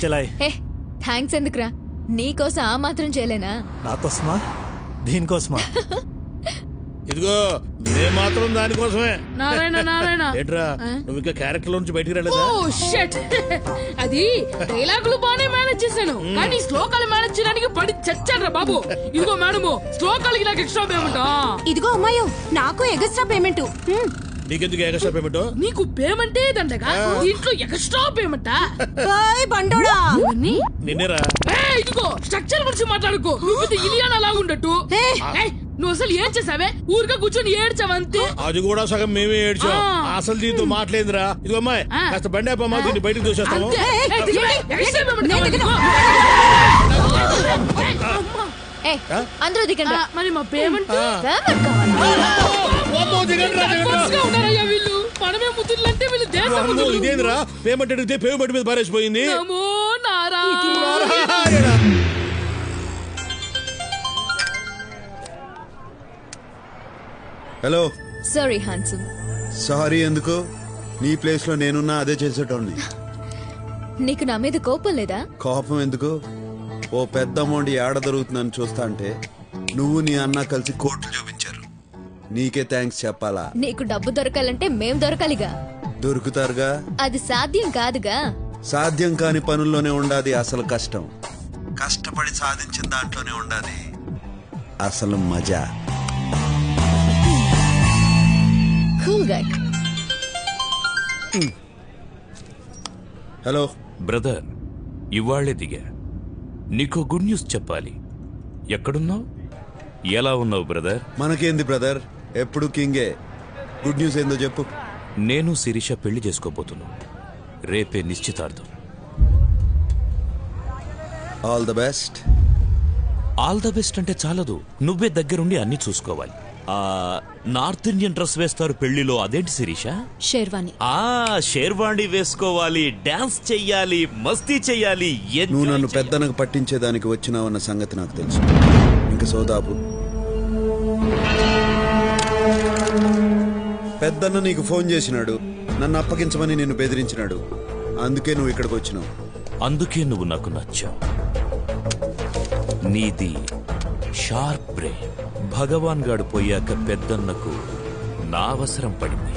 చెలాయ్. Thanks ఎందుకురా, నీకోసం ఆ మాత్రం చేయలేనా? నాకోసమా దీనికోసమా? ఇదిగో నే మాత్రం దానికోసమే. నారాయణ నారాయణ ఏంట్రా నువ్వు ఇంకా క్యారెక్టర్ నుంచి బయటికి రాలేదా? ఓ షట్, అది డైలాగులు బానే మేనేజ్ చేశాను, కానీ శ్లోకాలు మేనేజ్ చేయడానికి పడి చచ్చాడ్రా బాబు. ఇదిగో మేడము, శ్లోకాలకి నాకు ఎక్స్ట్రా పేమెంట్. ఇదిగో అమ్మాయి, నాకు ఎగస్ట్రా పేమెంట్. నీకెందుకు ఎక్స్ట్రా పేమెంట్? నీకు పేమెంటే దండగా, దీంట్లో ఎక్స్ట్రా పేమెంటా? బండోడా నిన్నేరా. ఇదిగో స్ట్రక్చర్ గురించి మాట్లాడుకో, నువ్వు ఇలియానా లాగుండట్టు. నువ్వు అసలు ఏం చేసావే? ఊరిగా కూర్చొని ఏడ్చావంతే. అది కూడా సగం మేమే ఏడ్చాం. అసలు దీంతో మాట్లాడిందిరా. ఇదిగో అమ్మాయి, కాస్త బండి ఆపమ్మా, దీన్ని బయటకు దూసేస్తాము. అందరూ దిగండి. మరి మా పేమెంట్ వీళ్ళు మనమే ముద్దులంటే వీళ్ళు దేశం. ఇదేంద్రా పేమెంట్ అడిగితే పేమెంట్ మీద పారేసిపోయింది. హలో. Sorry handsome. సారీ ఎందుకు? నీ ప్లేస్ లో నేనున్నా అదే చేసేటోడిని. నీకు నా మీద కోపం లేదా? కోపం ఎందుకు? ఓ పెద్ద అమౌంట్ ఏడ దొరుకుతుందని చూస్తా అంటే నువ్వు నీ అన్న కలిసి కోర్టు చూపించారు. నీకే థ్యాంక్స్ చెప్పాలా? నీకు డబ్బు దొరకాలంటే మేం దొరకాలిగా. దొరుకుతారుగా. అది సాధ్యం కాదుగా. సాధ్యం కాని పనుల్లోనే ఉండాది అసలు కష్టం. కష్టపడి సాధించిన దాంట్లోనే ఉండాది అసలు మజా. Cool guy. హలో బ్రదర్, ఇవాళ్లే దిగా. నీకో గుడ్ న్యూస్ చెప్పాలి. ఎక్కడున్నావు? ఎలా ఉన్నావు బ్రదర్? మనకేంది బ్రదర్, ఎప్పుడు కింగే. గుడ్ న్యూస్ ఏందో చెప్పు. నేను శిరీష పెళ్లి చేసుకోబోతున్నాను. రేపే నిశ్చితార్థం. All the best. All the best అంటే చాలదు, నువ్వే దగ్గరుండి అన్ని చూసుకోవాలి. నార్త్ ఇండియన్ డ్రెస్ వేస్తారు పెళ్లిలో, అదేంటి శిరీష? షేర్వాణి. షేర్వాణి వేసుకోవాలి, డాన్స్ చెయ్యాలి, మస్తీ చెయ్యాలి. నువ్వు నన్ను పెద్దనకు పట్టించేదానికి వచ్చినావన్న సంగతి నాకు తెలుసు. ఇంక సోదాపు. పెద్దన్న నీకు ఫోన్ చేసినాడు, నన్ను అప్పగించమని నిన్ను బెదిరించినాడు. అందుకే నువ్వు ఇక్కడికి వచ్చినావు. అందుకే నువ్వు నాకు నచ్చావు. నీది షార్ప్ బ్రెయిన్. భగవాన్ గాడు పోయాక పెద్దన్నకు నా అవసరం పడింది.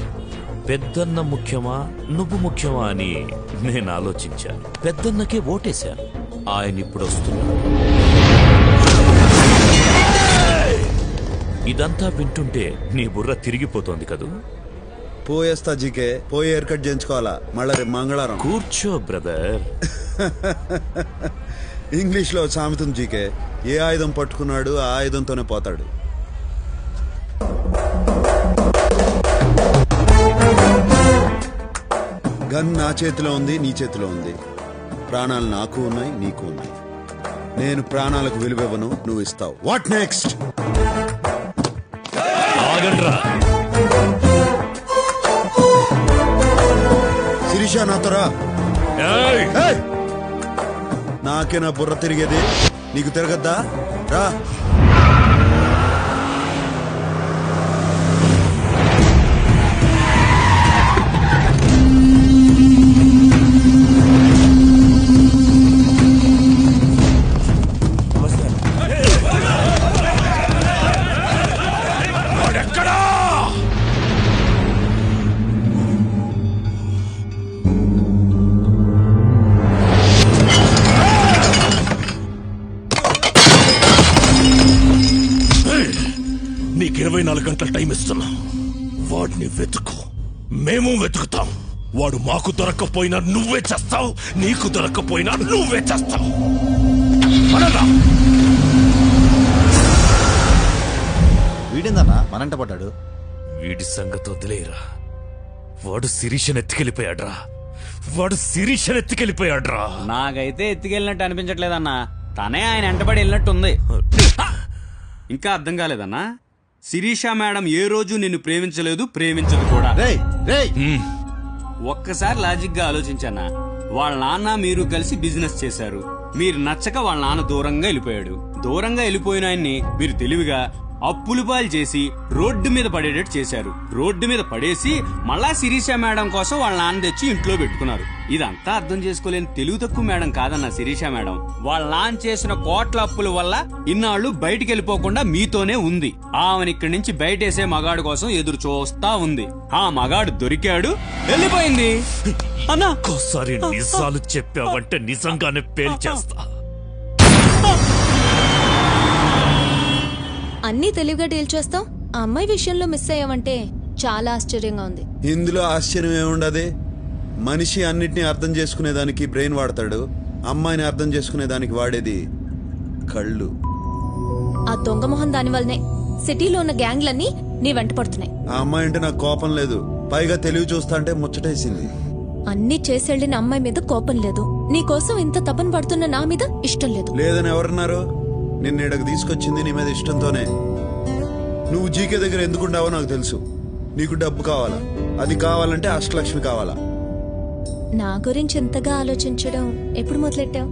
పెద్దన్న ముఖ్యమా నువ్వు ముఖ్యమా అని నేను ఆలోచించాను. పెద్దన్నకే ఓటేశాను. ఆయన ఇప్పుడు వస్తున్నాడు. ఇదంతా వింటుంటే నీ బుర్ర తిరిగిపోతోంది కదూ? పోయేస్తా జీకే. పోయి హెయిర్ కట్ చేయించుకోవాలా మళ్ళా రేపు మంగళవారం. కూర్చో బ్రదర్. ఇంగ్లీష్ లో సామెతం జీకే, ఏ ఆయుధం పట్టుకున్నాడు ఆ ఆయుధంతోనే పోతాడు. గన్ నా చేతిలో ఉంది, నీ చేతిలో ఉంది. ప్రాణాలు నాకు ఉన్నాయి, నీకు ఉన్నాయి. నేను ప్రాణాలకు విలువివ్వను, నువ్వు ఇస్తావు. What next? శిరీష నాతోరా. నాకే నా బుర్ర తిరిగేది, నీకు తిరగద్దా? రా. నీకు 24 గంటల టైం ఇస్తున్నా. వాడిని వెతుకు, మేము వెతుకుతాం. వాడు మాకు దొరక్కపోయినా నువ్వే చేస్తావు, నీకు దొరక్కపోయినా నువ్వే చేస్తావు. వీడిందన్నా మనంట పడ్డాడు. వీడి సంగతి వదిలేరా. వాడు శిరీషను ఎత్తుకెళ్ళిపోయాడ్రా. వాడు శిరీషను ఎత్తుకెళ్ళిపోయాడ్రా. నాకైతే ఎత్తుకెళ్ళినట్టు అనిపించట్లేదన్నా, తనే ఆయన వెంటబడి వెళ్ళినట్టుంది. ఇంకా అర్థం కాలేదన్నా? శిరీష మేడం ఏ రోజు నిన్ను ప్రేమించలేదు, ప్రేమించదు కూడా. ఒక్కసారి లాజిక్ గా ఆలోచించానా? వాళ్ళ నాన్న మీరు కలిసి బిజినెస్ చేశారు. మీరు నచ్చక వాళ్ళ నాన్న దూరంగా వెళ్ళిపోయాడు. దూరంగా వెళ్ళిపోయిన ఆయన్ని మీరు తెలివిగా అప్పులు పాలు చేసి రోడ్డు మీద పడేటట్టు చేశారు. రోడ్డు మీద పడేసి మళ్ళా శిరీష మేడం కోసం వాళ్ళ నాన్న తెచ్చి ఇంట్లో పెట్టుకున్నారు. ఇదంతా అర్థం చేసుకోలేని తెలుగు తక్కువ మేడం కాదన్న శిరీష మేడం. వాళ్ళ నాన్న చేసిన కోట్ల అప్పుల వల్ల ఇన్నాళ్ళు బయటికి వెళ్ళిపోకుండా మీతోనే ఉంది. ఆమెను ఇక్కడి నుంచి బయటేసే మగాడు కోసం ఎదురు చూస్తా ఉంది. ఆ మగాడు దొరికాడు, వెళ్ళిపోయింది. అన్నా ఒక్కోసారి నిజాలు చెప్పావంటే నిజంగానే పేల్చేస్తా. అన్నీ తెలివిగా డీల్ చేస్తాం. ఆ అమ్మాయి విషయంలో మిస్ అయ్యావంటే చాలా ఆశ్చర్యంగా ఉంది. ఇందులో ఆశ్చర్యం ఏముండదు. మనిషి అన్నిటినీ అర్థం చేసుకునేదానికి బ్రెయిన్ వాడతాడు, అమ్మాయిని అర్థం చేసుకునేదానికి వాడేది కళ్ళు. ఆ దొంగ మొహం దాని వల్లనే సిటీలో ఉన్న గ్యాంగ్లన్నీ నీ వెంట పడుతున్నాయి. ఆ అమ్మాయి అంటే నాకు కోపం లేదు, పైగా తెలివి చూస్తా అంటే ముచ్చటేసింది. అన్నీ చేసెళ్లిన అమ్మాయి మీద కోపం లేదు, నీ కోసం ఇంత తపన పడుతున్న నా మీద ఇష్టం లేదు. లేదని ఎవరన్నారు? నిన్న ఇక్కడికి తీసుకొచ్చింది నీ మీద ఇష్టంతోనే. నువ్వు జీకే దగ్గర ఎందుకుండావో నాకు తెలుసు. నీకు డబ్బు కావాలా, అది కావాలంటే అష్టలక్ష్మి కావాలా. నా గురించి ఎంతగా ఆలోచించడం ఎప్పుడు మొదలెట్టావు?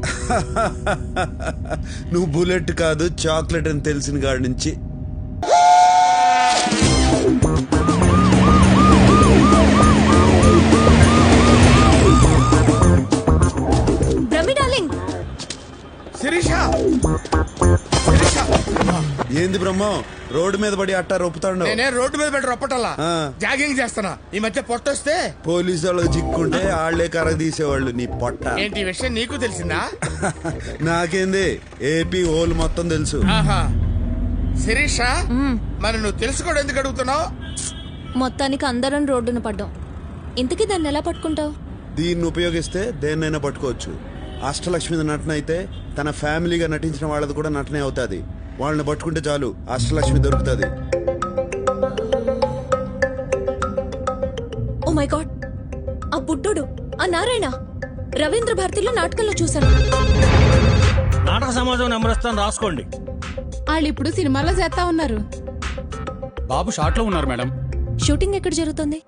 నువ్వు బుల్లెట్ కాదు చాక్లెట్ అని తెలిసిన కాడి నుంచి. బ్రహ్మి డార్లింగ్, శిరీష ఏంది బ్రహ్మం రోడ్డు మీద పడి అట్టా రొప్పుతాడు? నేనే రోడ్డు మీద పెట్టి రొప్పటల్లా ఆ. జాగింగ్ చేస్తున్నా. ఈ మధ్య పొట్టొస్తే పోలీసు వాళ్ళకి చిక్కుంటే ఆళ్లే కర్ర తీసేవాళ్ళు. నీ పొట్ట. ఏంటి ఈ విషయం నీకు తెలిసిందా? నాకేంది, ఏపీ హోల్ మొత్తం తెలుసు. ఆహా. శిరీష, మరి నువ్వు తెలుసుకోవడం ఎందుకు అడుగుతున్నావు? మొత్తానికి అందరం రోడ్డున పడ్డాం. ఇంతకీ దాన్ని ఎలా పట్టుకుంటావు? దీన్ని ఉపయోగిస్తే దేన్నైనా పట్టుకోవచ్చు. అష్టలక్ష్మి నటన అయితే తన ఫ్యామిలీగా నటించిన వాళ్ళది కూడా నటనే అవుతాది. వాళ్ళని పట్టుకుంటే చాలు, అష్టలక్ష్మి దొరుకుతుంది. ఓ మై గాడ్, ఆ బుడ్డోడు, ఆ నారాయణ రవీంద్ర భారతిలో నాటకంలో చూశాను. నాటక సమాజం నెంబర్ ఇస్తాను, రాసుకోండి. వాళ్ళు ఇప్పుడు సినిమాలో చేస్తా ఉన్నారు. బాబు షార్ట్ లో ఉన్నారు మేడం. షూటింగ్ ఎక్కడ జరుగుతుంది?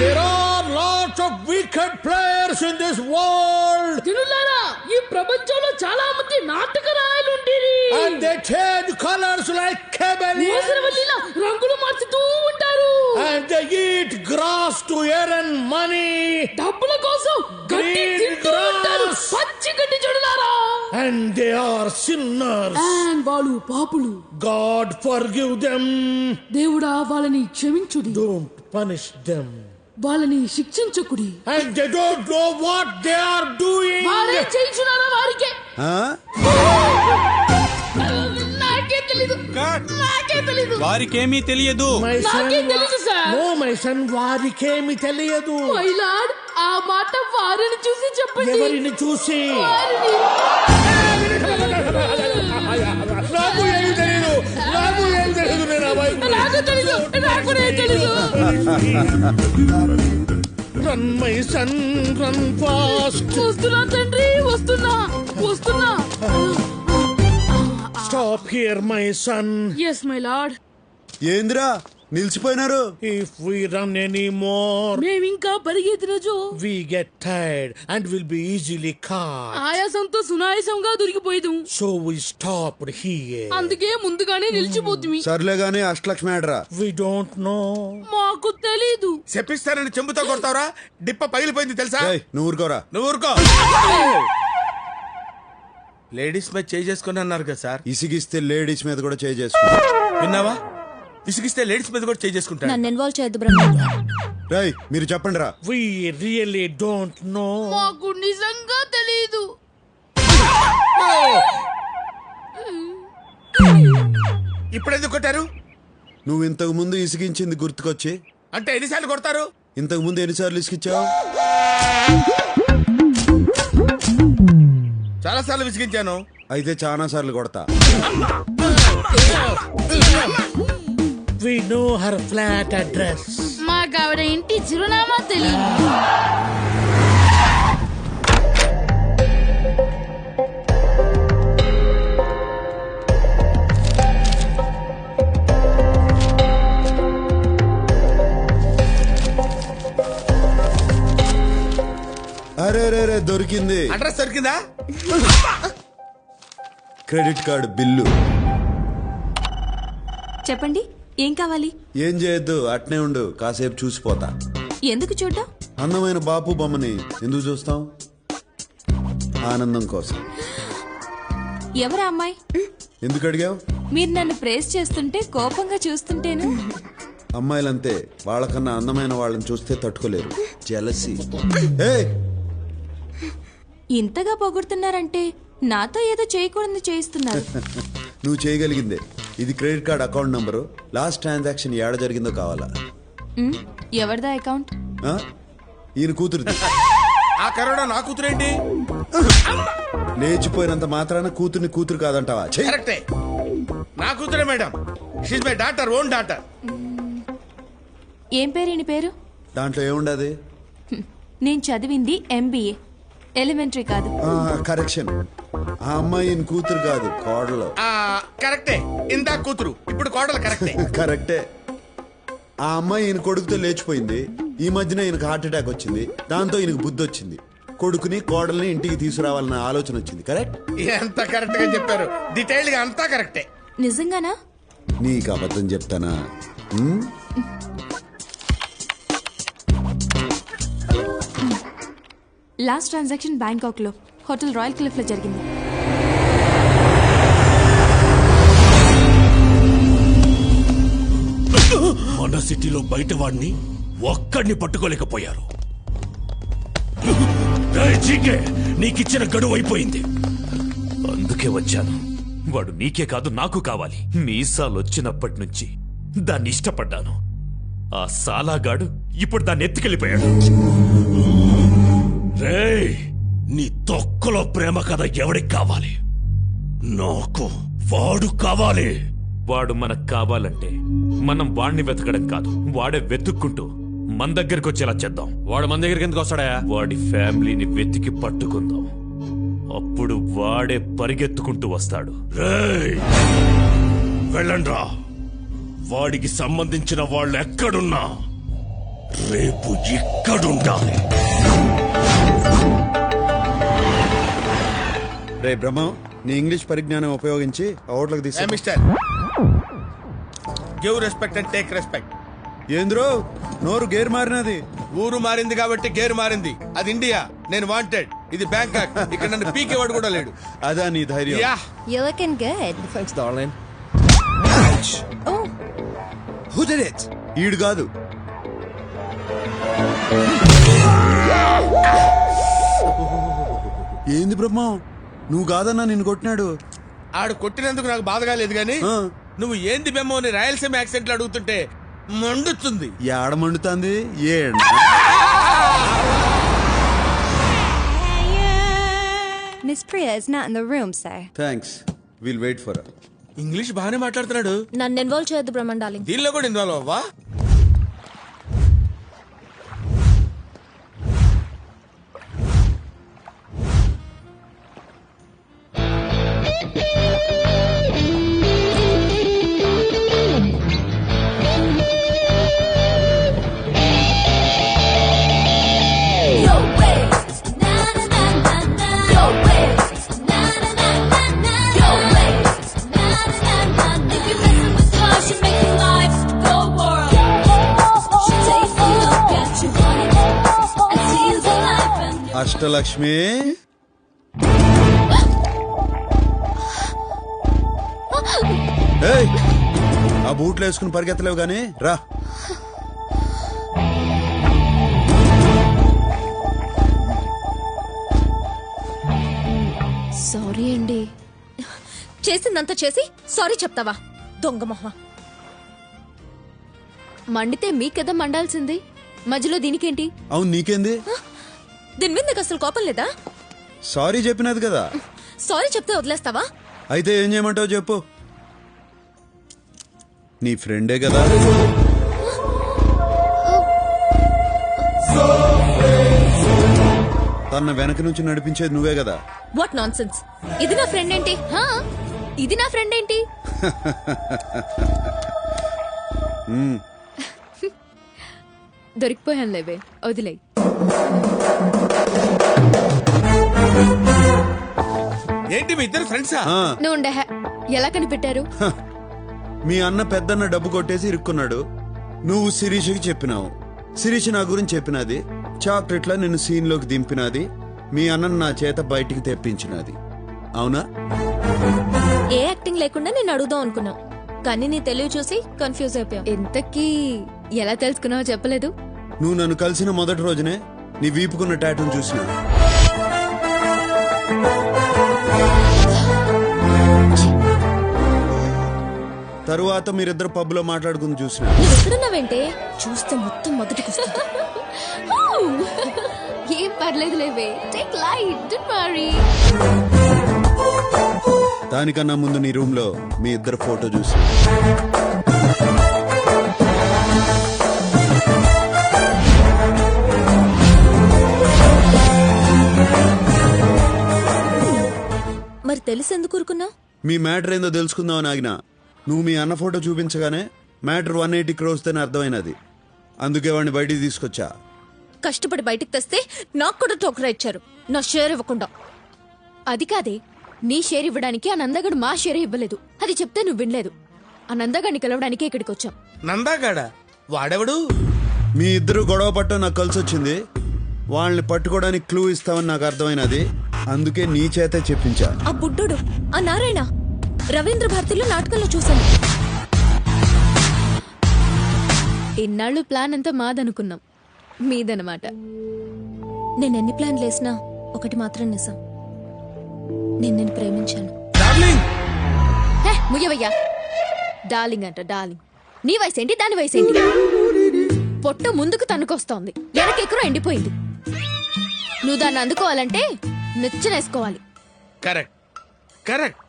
There are lots of wicked players in this world, తినులారా, ఈ ప్రపంచంలో చాలా మంది నాటక రాయలు ఉండేది. and they change colors like chameleons, ఊసరవల్లిలా రంగులు మార్చుతూ ఉంటారు. and they eat grass to earn money, డబ్బుల కోసం గడ్డి Green తింటూ ఉంటారు. grass. పచ్చి గడ్డి చూడలారా. and they are sinners. And వాళ్ళు పాపులు. God forgive them, దేవుడా వాళ్ళని క్షమించుడి, don't punish them, వాళ్ళని శిక్షించకుడి. and they don't know what they are doing. వారే చేయించున్నారా వారికే? ఆ? నాకే తెలీదు, నాకే తెలీదు. వారికేమీ తెలియదు. My son, నాకేం తెలుసు సార్? no, my son, వారికేమి తెలియదు. మై లార్డ్, ఆ మాట వారిని చూసి చెప్పండి. ఎవరిని చూసి? వారిని. నాకు ఏమి తెలియదు, నాకు ఏమి తెలియదు. నేను అబ్బాయి నాకు తెలీదు, నాకు తెలీదు. Run my son, run fast. వస్తున్నా తండ్రి, వస్తున్నా, వస్తున్నా. Stop here my son. Yes my lord. ఏందిరా నిలిచిపోయినారు? If we run any more మేమింకా పరిగెత్తిన so we get tired and will be easily caught. ఆయాసంతో సునాయాసంగా దొరికిపోయేదు. So we stopped here. అందుకే ముందుగానే నిలిచిపోతుంది. సర్లే గానీ అష్టలక్ష్మి ఆడరా. We don't know. మాకు తెలీదు. చెప్పిస్తానని చెంబుతో కొడతావరా? డిప్ప పగిలిపోయింది తెలుసా? ఏయ్, నువ్వు ఊరుకోరా. నువ్వు ఊరుకో. లేడీస్ మీద చేయి చేసుకుని అన్నారు కదా సార్. ఇసిగిస్తే లేడీస్ మీద కూడా చేయి చేసుకో. విన్నావా? విసిగిస్తే లేడీస్ మీద కూడా చేయి చేసుకుంటాను. నన్ను ఇన్వాల్వ్ చేయొద్దు బ్రహ్మ. రేయ్, మీరు చెప్పండి రా. We really don't know. మాకు నిజంగా తెలీదు. ఇప్పుడు ఎందుకు కొట్టారు? నువ్వు ఇంతకు ముందు ఇసిగించింది గుర్తుకొచ్చి. అంటే ఎన్నిసార్లు కొడతారు? ఇంతకు ముందు ఎన్నిసార్లు ఇసిగించావు? చాలా సార్లు విసిగించాను. అయితే చాలా సార్లు కొడతా. We know her flat address. మాకు ఆవిడ ఇంటి చిరునామా తెలియదు. అరే రే రే, దొరికింది. అడ్రస్ దొరికిందా? Credit card bill. చెప్పండి, ఏం కావాలి? ఏం చేయొద్దు, అట్నే ఉండు, కాసేపు చూసిపోతా. ఎందుకు చూడ్డం? అందమైన బాపు బొమ్మని ఎందుకు చూస్తాం? ఆనందం కోసం. ఎవరా అమ్మాయి? ఎందుకు అడిగావు? మీరు నన్ను ప్రేస్ చేస్తుంటే కోపంగా చూస్తుంటేను. అమ్మాయిలంతే, వాళ్ళకన్నా అందమైన వాళ్ళని చూస్తే తట్టుకోలేరు. జెలసీ. ఇంతగా పొగుడుతున్నారంటే నాతో ఏదో చేయకూడదు చేయిస్తున్నారు. నువ్వు చేయగలిగిందే. ఇది credit card account number. Last transaction ఏడ జరిగిందో కావాలా? ఎవరిదా అకౌంట్? ఆ? ఈయన కూతురుది. ఆ కరోనా నా కూతురేంటి? లేచిపోయినంత మాత్రాన కూతుర్ని కూతురు కాదంటావా? చెయ్. కరెక్టే, నా కూతురే madam. She's my daughter, own daughter. ఏం పేరు ఈయన పేరు? దాంట్లో ఏముండదు? నేను చదివింది MBA, ఎలిమెంటరీ కాదు. కరెక్షన్. ఆ అమ్మాయి ఈయన కూతురు కాదు, కోడలు. కరెక్టే, ఇందా కూతురు, ఇప్పుడు కోడలు. కరెక్టే. కరెక్టే. ఆ అమ్మాయి ఈయన కొడుకుతో లేచిపోయింది. ఈ మధ్యన ఈయనకు హార్ట్ అటాక్ వచ్చింది. దాంతో ఈయనకు బుద్ధి వచ్చింది. కొడుకుని కోడల్ని ఇంటికి తీసుకురావాలన్న ఆలోచన వచ్చింది. కరెక్ట్? ఎంత కరెక్ట్ గా చెప్పారు. డీటెయిల్డ్ గా అంతా కరెక్టే. నిజంగానా? నీకు అబద్ధం చెప్తానా? లాస్ట్ ట్రాన్సాక్షన్ బ్యాంకాక్ లో హోటల్ రాయల్ క్లిఫ్ లో జరిగింది. మన సిటీలో బయట వాడిని ఒక్కడిని పట్టుకోలేకపోయారు. జీకే, నీకిచ్చిన గడువు అయిపోయింది. అందుకే వచ్చాను. వాడు నీకే కాదు నాకు కావాలి. మీసాలు వచ్చినప్పటి నుంచి దాన్ని ఇష్టపడ్డాను. ఆ సాలాగాడు ఇప్పుడు దాన్ని ఎత్తుకెళ్ళిపోయాడు. రేయ్, నీ తొక్కలో ప్రేమ కథ ఎవడికి కావాలి? నాకు వాడు కావాలి. వాడు మనకు కావాలంటే మనం వాడిని వెతకడం కాదు, వాడే వెతుక్కుంటూ మన దగ్గరికి వచ్చేలా చేద్దాం. వాడు మన దగ్గరికి ఎందుకు వస్తాడా? వాడి ఫ్యామిలీని వెతికి పట్టుకుందాం. అప్పుడు వాడే పరిగెత్తుకుంటూ వస్తాడు. రేయ్, వెళ్ళండ్రా. వాడికి సంబంధించిన వాళ్ళు ఎక్కడున్నా రేపు ఇక్కడుండాలి. రే బ్రహ్మం, నీ ఇంగ్లీష్ పరిజ్ఞానం ఉపయోగించి ఓట్లకు తీసి. Mister, give respect and take respect. ఏంద్రో నోరు గేర్ మారినది? ఊరు మారింది కాబట్టి గేరు మారింది. అది ఇండియా, నేను వాంటెడ్. ఇది బ్యాంకాక్, ఇక్కడ నన్ను పీకేవాడు కూడా లేడు. అదా నీ ధైర్యం? Yeah. You're looking good. Thanks, darling. Oh, Who did it? ఈడు కాదు. ఏంది బ్రహ్మం, నువ్వు కాదన్నా నిన్ను కొట్టినాడు. ఆడు కొట్టినందుకు నాకు బాధగా లేదు గాని, ఆ. నువ్వు ఏంది బెమ్మో అని రాయలసీమ యాక్సెంట్ లో అడుగుతుంటే మండుతుంది. ఏడ మండుతాంది? ఏడ? Miss Priya is not in the room, sir. Thanks, will wait for. English బాగానే మాట్లాడుతున్నాడు. నన్ను ఇన్వాల్వ్ చేయొద్దు బ్రహ్మన్ డార్లింగ్. దీనిలో కూడా ఇన్వాల్వ్ అవ్వా? అష్టలక్ష్మి, ఏయ్, ఆ బూట్లు వేసుకుని పరిగెత్తలేవు గాని రా. సారీ అండి. చేసిందంతా చేసి సారీ చెప్తావా? దొంగ మొహ. మండితే మీకెదా మండాల్సింది, మధ్యలో దీనికేంటి? అవును, నీకేంది? దీని మీద నీకు అసలు కోపం లేదా? సారీ చెప్పినది కదా. సారీ చెప్తే వదిలేస్తావా? అయితే ఏం చేయమంటావు చెప్పు. నీ ఫ్రెండే కదా. తన వెనక నుంచి నడిపించేది నువ్వే కదా. What non sense. ఇది నా ఫ్రెండ్ ఏంటి? ఇది నా ఫ్రెండ్ ఏంటి? దొరికిపోయాను లేవే, వదిలే. ఏంటి మీ ఇద్దరు ఫ్రెండ్సా? నువ్వు ఉండే ఎలా కనిపెట్టారు? మీ అన్న పెద్దన్న డబ్బు కొట్టేసి ఇరుక్కున్నాడు. నువ్వు శిరీషకి చెప్పినావు. శిరీష నా గురించి చెప్పినది. చాక్లెట్లా నిన్ను సీన్లోకి దింపినది. మీ అన్నను నా చేత బయటికి తెప్పించినది. అవునా? ఏ యాక్టింగ్ లేకుండా నేను అడుగుదాం అనుకున్నా, కానీ నీ తెలివి చూసి కన్ఫ్యూజ్ అయిపోయా. ఎంతకీ ఎలా తెలుసుకున్నావో చెప్పలేదు. నువ్వు నన్ను కలిసిన మొదటి రోజునే నీ వీపుకున్న టాటూను చూసిన. తరువాత మీరిద్దరు పబ్లో మాట్లాడుకుని చూసిన. నువ్వు ఎక్కడున్నావంటే చూస్తే మొత్తం మొదటికి వస్తుంది. ఏం పర్లేదు లేవే, టేక్ లైట్, డోంట్ వరీ. దానికన్నా ముందు నీ రూమ్ లో మీ ఇద్దరు ఫోటో చూసి. మరి తెలిసి ఎందుకు ఊరుకున్నావు? మీ మ్యాటర్ ఏందో తెలుసుకుందామని ఆగినా. నువ్వు మీ అన్న ఫోటో చూపించగానే మ్యాటర్ 180 crores అని అర్థమైనది. అందుకే వాడిని బయటికి తీసుకొచ్చా. కష్టపడి బయటికి తెస్తే నాకు కూడా టోకరా ఇచ్చారు, నా షేర్ ఇవ్వకుండా. అది కాదే, నీ షేర్ ఇవ్వడానికి ఆ నందగడు మా షేర్ ఇవ్వలేదు. అది చెప్తే నువ్వు వినలేదు. ఆ నందగాడిని కలవడానికి ఇక్కడికి వచ్చాం. నందాగాడ వాడెవడు? మీ ఇద్దరు గొడవ పట్టడం నాకు కలిసి వచ్చింది. వాళ్ళని పట్టుకోవడానికి క్లూ ఇస్తామని నాకు అర్థమైనది. అందుకే నీ చేతే చెప్పించా. ఆ బుడ్డోడు, ఆ నారాయణ రవీంద్ర భారతిలో నాటకంలో చూశాను. ఇన్నాళ్ళు ప్లాన్ అంతా మాదనుకున్నాం, మీదనమాట. నేను ఎన్ని ప్లాన్లు వేసినా ఒకటి మాత్రం నిజం, నేను ప్రేమించాను. హే, ముయ్యవయ్యా. డార్లింగ్ అంట డార్లింగ్. నీ వయసు ఏంటి, దాని వయసు ఏంటి? పొట్ట ముందుకు తన్నుకొస్తోంది, వెనకెక్కరో ఎండిపోయింది. నువ్వు దాన్ని అందుకోవాలంటే నిచ్చనేసుకోవాలి. Correct correct,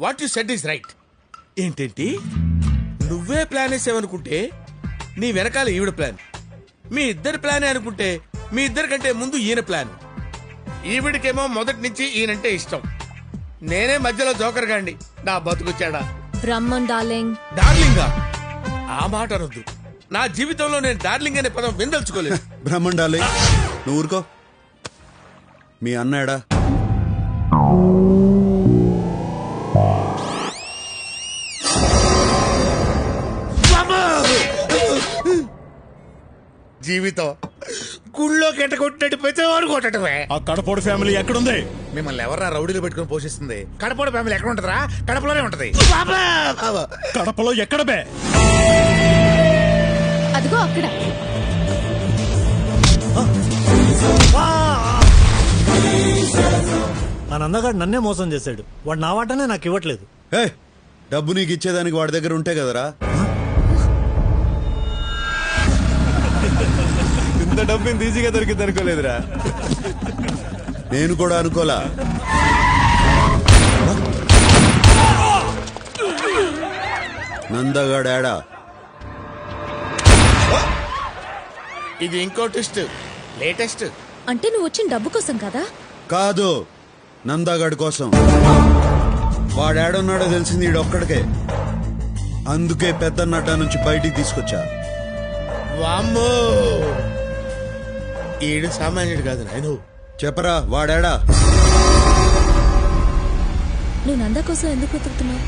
what you said is right. ఏంటేంటి, నువ్వే ప్లాన్ వేసావనుకుంటే నీ వెనకాల ఈవిడ ప్లాన్, మీ ఇద్దరి ప్లానే అనుకుంటే మీ ఇద్దరి కంటే ముందు ఈయన ప్లాన్. ఈవిడికేమో మొదటి నుంచి ఈయనంటే ఇష్టం, నేనే మధ్యలో జోకర్ గాండి. నా బతుకొచ్చాడా. రమ్మన్ డార్లింగ్. డార్లింగా? ఆ మాట అనొద్దు. నా జీవితంలో నేను డార్లింగ్ అనే పదం విందల్చుకోలేదు. బ్రహ్మండాలి, నువ్వు ఊరుకో. మీ అన్నాడా? జీవితం గుళ్ళో కెట్ట కొట్టినట్టు ప్రతివాడు కొట్టడమే. ఆ కడపోడు ఫ్యామిలీ ఎక్కడుంది? మిమ్మల్ని ఎవరా రౌడీలు పెట్టుకుని పోషిస్తుంది? కడపడ ఫ్యామిలీ ఎక్కడ ఉంటదా? కడపలోనే ఉంటది. కడపలో ఎక్కడ బే? అదిగో అక్కడ. ఆ నందగాడు నన్నే మోసం చేశాడు. వాడు నా వాటనే నాకు ఇవ్వట్లేదు. ఏ, డబ్బు నీకు ఇచ్చేదానికి వాడి దగ్గర ఉంటే కదరా. ఇంత డబ్బు ఇంత ఈజీగా దొరికింది అనుకోలేదురా. నేను కూడా అనుకోలా. నందగాడా? ఇది ఇంకో ట్విస్ట్, లేటెస్ట్. అంటే నువ్వు వచ్చిన డబ్బు కోసం కదా? కాదు, నందాగాడి కోసం. వాడేడున్నాడో తెలిసింది ఈడొక్కడికే. అందుకే పెద్ద నడ్డా నుంచి బయటికి తీసుకొచ్చా. వామ్మో, ఈడు సామాన్యుడు కాదు నాయను. చెప్పరా, వాడేడా? నువ్వు నందా కోసం ఎందుకు వెతుకుతున్నావు?